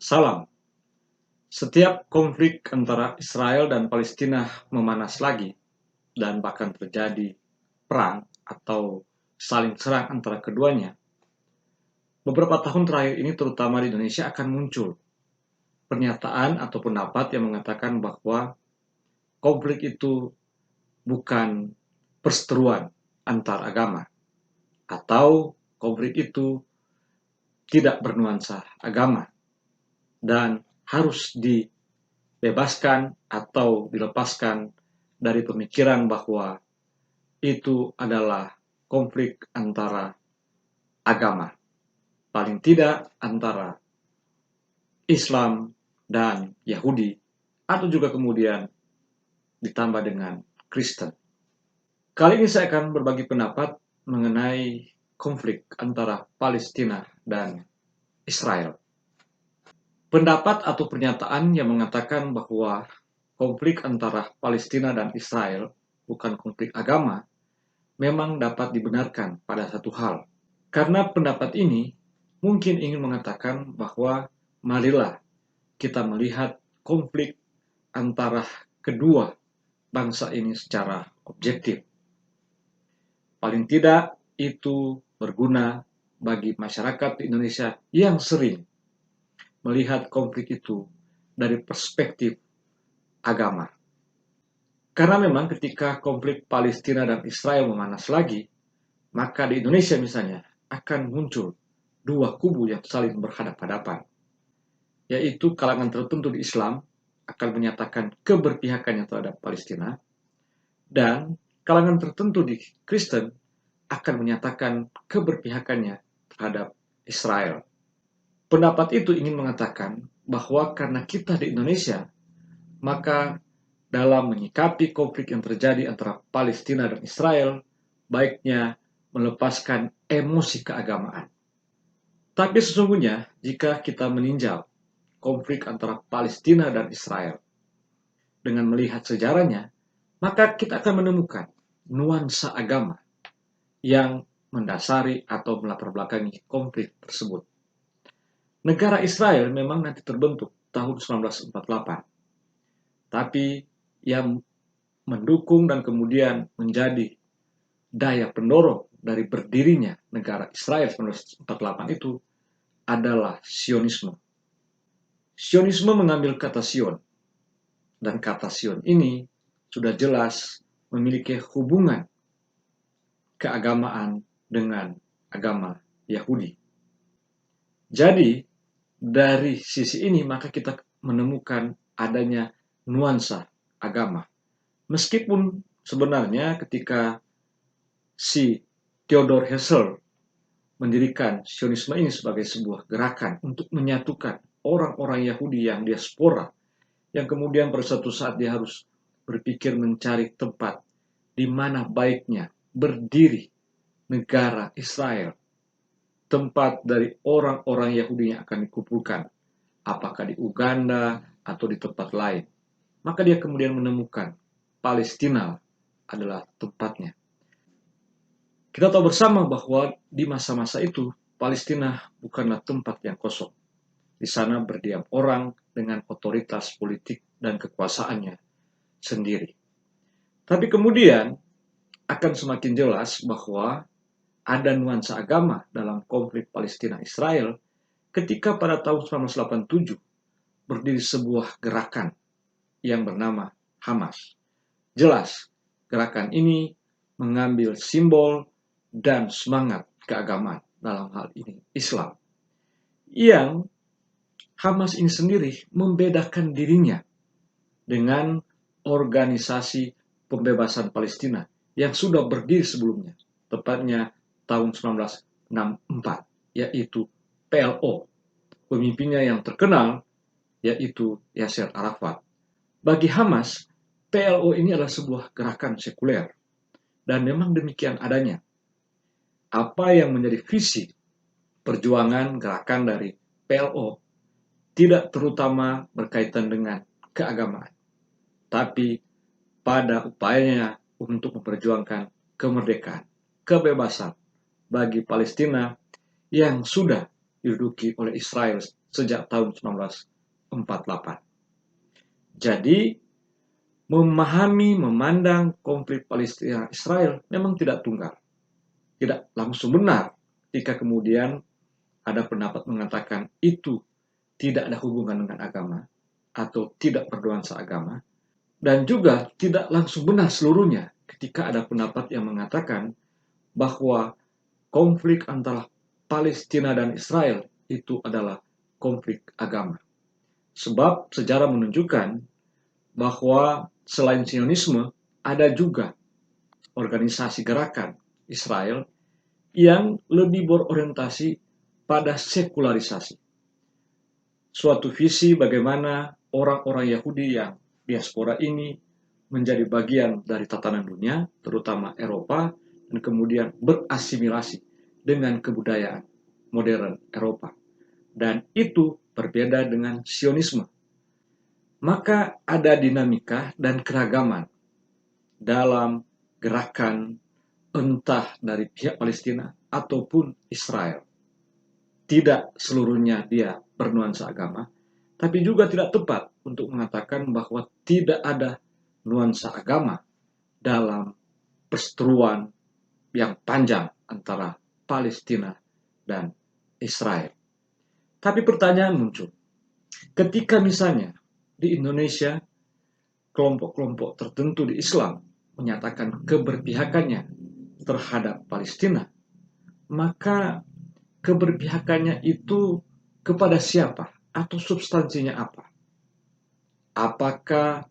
Salam. Setiap konflik antara Israel dan Palestina memanas lagi dan bahkan terjadi perang atau saling serang antara keduanya, beberapa tahun terakhir ini terutama di Indonesia akan muncul pernyataan atau pendapat yang mengatakan bahwa konflik itu bukan perseteruan antar agama atau konflik itu tidak bernuansa agama dan harus dibebaskan atau dilepaskan dari pemikiran bahwa itu adalah konflik antara agama, paling tidak antara Islam dan Yahudi, atau juga kemudian ditambah dengan Kristen. Kali ini saya akan berbagi pendapat mengenai konflik antara Palestina dan Israel. Pendapat atau pernyataan yang mengatakan bahwa konflik antara Palestina dan Israel bukan konflik agama memang dapat dibenarkan pada satu hal. Karena pendapat ini mungkin ingin mengatakan bahwa marilah kita melihat konflik antara kedua bangsa ini secara objektif. Paling tidak itu berguna bagi masyarakat di Indonesia yang sering melihat konflik itu dari perspektif agama. Karena memang ketika konflik Palestina dan Israel memanas lagi, maka di Indonesia misalnya akan muncul dua kubu yang saling berhadapan-hadapan. Yaitu kalangan tertentu di Islam akan menyatakan keberpihakannya terhadap Palestina, dan kalangan tertentu di Kristen akan menyatakan keberpihakannya terhadap Israel. Pendapat itu ingin mengatakan bahwa karena kita di Indonesia, maka dalam menyikapi konflik yang terjadi antara Palestina dan Israel, baiknya melepaskan emosi keagamaan. Tapi sesungguhnya jika kita meninjau konflik antara Palestina dan Israel dengan melihat sejarahnya, maka kita akan menemukan nuansa agama yang mendasari atau melatar belakangi konflik tersebut. Negara Israel memang nanti terbentuk tahun 1948. Tapi yang mendukung dan kemudian menjadi daya pendorong dari berdirinya negara Israel 1948 itu adalah Sionisme. Sionisme mengambil kata Sion, dan kata Sion ini sudah jelas memiliki hubungan keagamaan dengan agama Yahudi. Jadi, dari sisi ini maka kita menemukan adanya nuansa agama. Meskipun sebenarnya ketika si Theodor Herzl mendirikan Sionisme ini sebagai sebuah gerakan untuk menyatukan orang-orang Yahudi yang diaspora, yang kemudian pada suatu saat dia harus berpikir mencari tempat di mana baiknya berdiri negara Israel, tempat dari orang-orang Yahudi yang akan dikumpulkan, apakah di Uganda atau di tempat lain. Maka dia kemudian menemukan Palestina adalah tempatnya. Kita tahu bersama bahwa di masa-masa itu Palestina bukanlah tempat yang kosong. Di sana berdiam orang dengan otoritas politik dan kekuasaannya sendiri. Tapi kemudian akan semakin jelas bahwa ada nuansa agama dalam konflik Palestina-Israel ketika pada tahun 1987 berdiri sebuah gerakan yang bernama Hamas. Jelas, gerakan ini mengambil simbol dan semangat keagamaan, dalam hal ini Islam, yang Hamas ini sendiri membedakan dirinya dengan organisasi pembebasan Palestina yang sudah berdiri sebelumnya, tepatnya tahun 1964, yaitu PLO. Pemimpinnya yang terkenal yaitu Yasser Arafat. Bagi Hamas, PLO ini adalah sebuah gerakan sekuler, dan memang demikian adanya. Apa yang menjadi visi perjuangan gerakan dari PLO tidak terutama berkaitan dengan keagamaan, tapi pada upayanya untuk memperjuangkan kemerdekaan, kebebasan bagi Palestina yang sudah diduduki oleh Israel sejak tahun 1948. Jadi, memandang konflik Palestina-Israel memang tidak tunggal, tidak langsung benar jika kemudian ada pendapat mengatakan itu tidak ada hubungan dengan agama atau tidak bernuansa agama, dan juga tidak langsung benar seluruhnya ketika ada pendapat yang mengatakan bahwa konflik antara Palestina dan Israel itu adalah konflik agama. Sebab sejarah menunjukkan bahwa selain Zionisme, ada juga organisasi gerakan Israel yang lebih berorientasi pada sekularisasi. Suatu visi bagaimana orang-orang Yahudi yang diaspora ini menjadi bagian dari tatanan dunia, terutama Eropa, dan kemudian berasimilasi dengan kebudayaan modern Eropa. Dan itu berbeda dengan Zionisme. Maka ada dinamika dan keragaman dalam gerakan entah dari pihak Palestina ataupun Israel. Tidak seluruhnya dia bernuansa agama, tapi juga tidak tepat untuk mengatakan bahwa tidak ada nuansa agama dalam perseteruan yang panjang antara Palestina dan Israel. Tapi pertanyaan muncul, ketika misalnya di Indonesia kelompok-kelompok tertentu di Islam menyatakan keberpihakannya terhadap Palestina, maka keberpihakannya itu kepada siapa atau substansinya apa? Apakah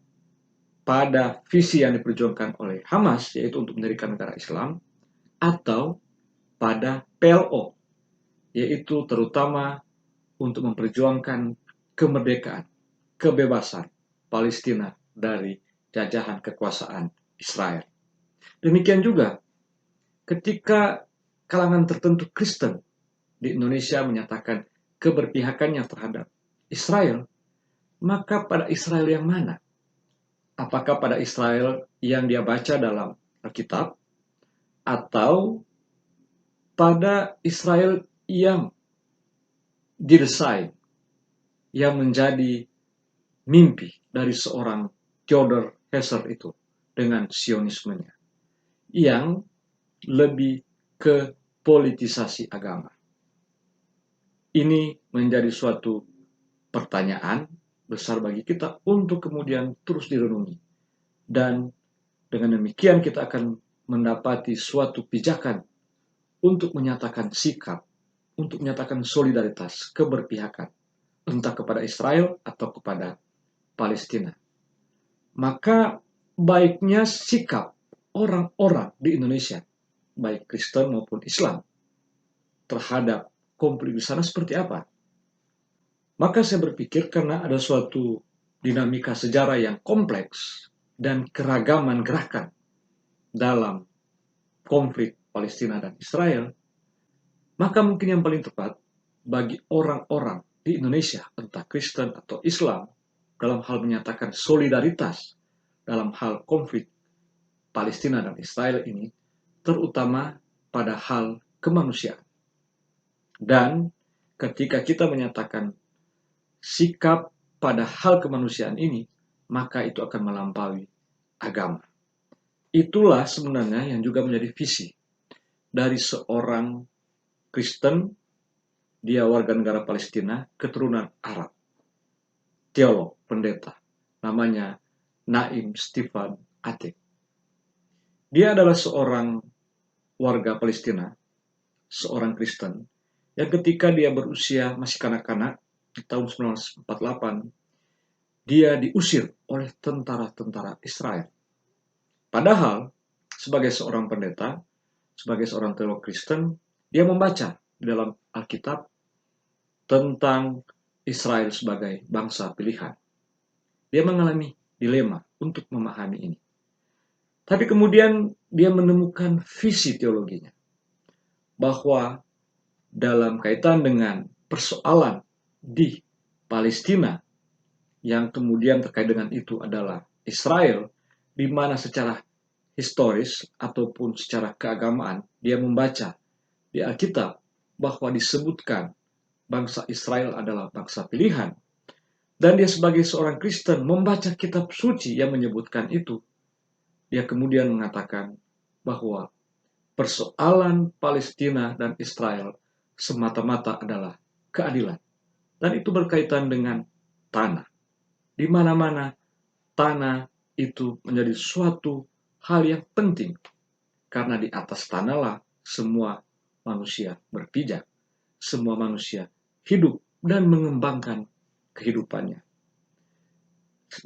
pada visi yang diperjuangkan oleh Hamas, yaitu untuk mendirikan negara Islam, atau pada PLO, yaitu terutama untuk memperjuangkan kemerdekaan, kebebasan Palestina dari jajahan kekuasaan Israel. Demikian juga ketika kalangan tertentu Kristen di Indonesia menyatakan keberpihakannya terhadap Israel, maka pada Israel yang mana? Apakah pada Israel yang dia baca dalam Alkitab, atau pada Israel yang didesain, yang menjadi mimpi dari seorang Theodor Herzl itu dengan Zionismenya, yang lebih ke politisasi agama. Ini menjadi suatu pertanyaan besar bagi kita untuk kemudian terus direnungi. Dan dengan demikian kita akan mendapati suatu pijakan untuk menyatakan sikap, untuk menyatakan solidaritas, keberpihakan, entah kepada Israel atau kepada Palestina. Maka baiknya sikap orang-orang di Indonesia, baik Kristen maupun Islam, terhadap konflik di sana seperti apa? Maka saya berpikir karena ada suatu dinamika sejarah yang kompleks dan keragaman gerakan dalam konflik Palestina dan Israel, maka mungkin yang paling tepat bagi orang-orang di Indonesia, entah Kristen atau Islam, dalam hal menyatakan solidaritas dalam hal konflik Palestina dan Israel ini, terutama pada hal kemanusiaan. Dan ketika kita menyatakan sikap pada hal kemanusiaan ini, maka itu akan melampaui agama. Itulah sebenarnya yang juga menjadi visi dari seorang Kristen, dia warga negara Palestina, keturunan Arab, teolog, pendeta, namanya Naim Stefan Atik. Dia adalah seorang warga Palestina, seorang Kristen, yang ketika dia berusia masih kanak-kanak, di tahun 1948, dia diusir oleh tentara-tentara Israel. Padahal, sebagai seorang pendeta, sebagai seorang teolog Kristen, dia membaca di dalam Alkitab tentang Israel sebagai bangsa pilihan. Dia mengalami dilema untuk memahami ini. Tapi kemudian dia menemukan visi teologinya, bahwa dalam kaitan dengan persoalan di Palestina, yang kemudian terkait dengan itu adalah Israel, di mana secara historis ataupun secara keagamaan dia membaca di Alkitab bahwa disebutkan bangsa Israel adalah bangsa pilihan. Dan dia sebagai seorang Kristen membaca kitab suci yang menyebutkan itu. Dia kemudian mengatakan bahwa persoalan Palestina dan Israel semata-mata adalah keadilan. Dan itu berkaitan dengan tanah. Di mana-mana tanah itu menjadi suatu hal yang penting. Karena di atas tanahlah semua manusia berpijak. Semua manusia hidup dan mengembangkan kehidupannya.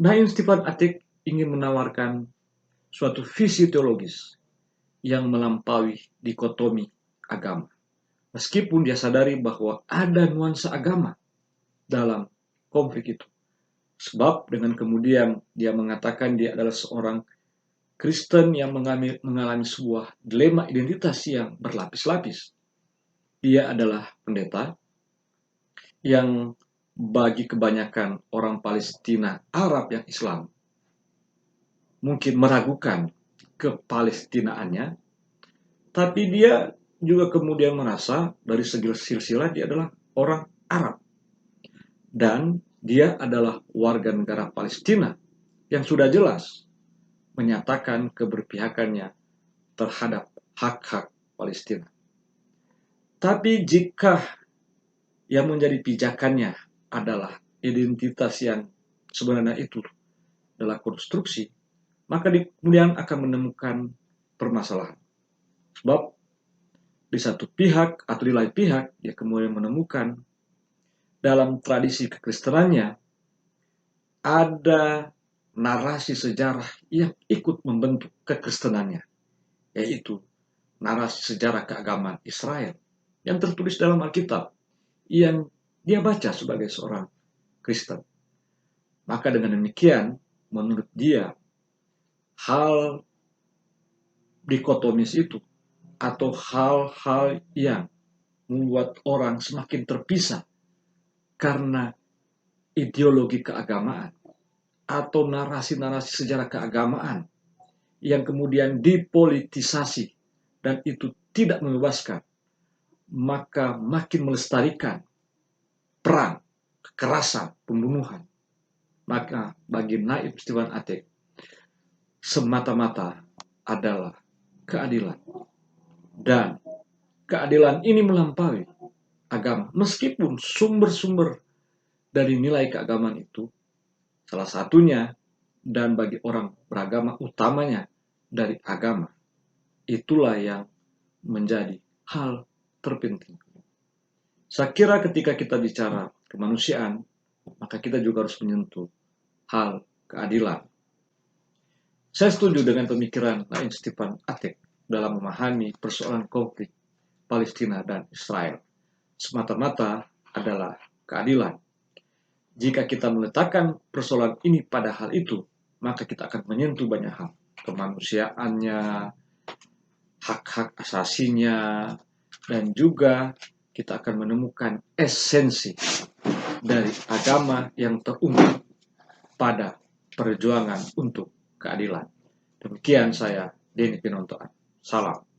Naim Stephen Atik ingin menawarkan suatu visi teologis yang melampaui dikotomi agama. Meskipun dia sadari bahwa ada nuansa agama dalam konflik itu. Sebab dengan kemudian dia mengatakan dia adalah seorang Kristen yang mengalami sebuah dilema identitas yang berlapis-lapis. Dia adalah pendeta yang bagi kebanyakan orang Palestina Arab yang Islam mungkin meragukan kepalestinaannya, tapi dia juga kemudian merasa dari segi silsilah dia adalah orang Arab. Dan dia adalah warga negara Palestina yang sudah jelas menyatakan keberpihakannya terhadap hak-hak Palestina. Tapi jika yang menjadi pijakannya adalah identitas yang sebenarnya itu adalah konstruksi, maka dia kemudian akan menemukan permasalahan. Sebab di satu pihak atau di lain pihak, dia kemudian menemukan dalam tradisi kekristenannya ada narasi sejarah yang ikut membentuk kekristenannya, yaitu narasi sejarah keagamaan Israel yang tertulis dalam Alkitab yang dia baca sebagai seorang Kristen. Maka dengan demikian, menurut dia, hal dikotomis itu atau hal-hal yang membuat orang semakin terpisah karena ideologi keagamaan atau narasi-narasi sejarah keagamaan yang kemudian dipolitisasi dan itu tidak membebaskan, maka makin melestarikan perang, kekerasan, pembunuhan. Maka bagi Naim Stephen Atik, semata-mata adalah keadilan. Dan keadilan ini melampaui agama. Meskipun sumber-sumber dari nilai keagamaan itu, salah satunya dan bagi orang beragama utamanya dari agama, itulah yang menjadi hal terpenting. Saya kira ketika kita bicara kemanusiaan, maka kita juga harus menyentuh hal keadilan. Saya setuju dengan pemikiran Naim Stephen Atik dalam memahami persoalan konflik Palestina dan Israel. Semata-mata adalah keadilan. Jika kita meletakkan persoalan ini pada hal itu, maka kita akan menyentuh banyak hal. Kemanusiaannya, hak-hak asasinya, dan juga kita akan menemukan esensi dari agama yang terungkap pada perjuangan untuk keadilan. Demikian saya, Denny Pinontoan. Salam.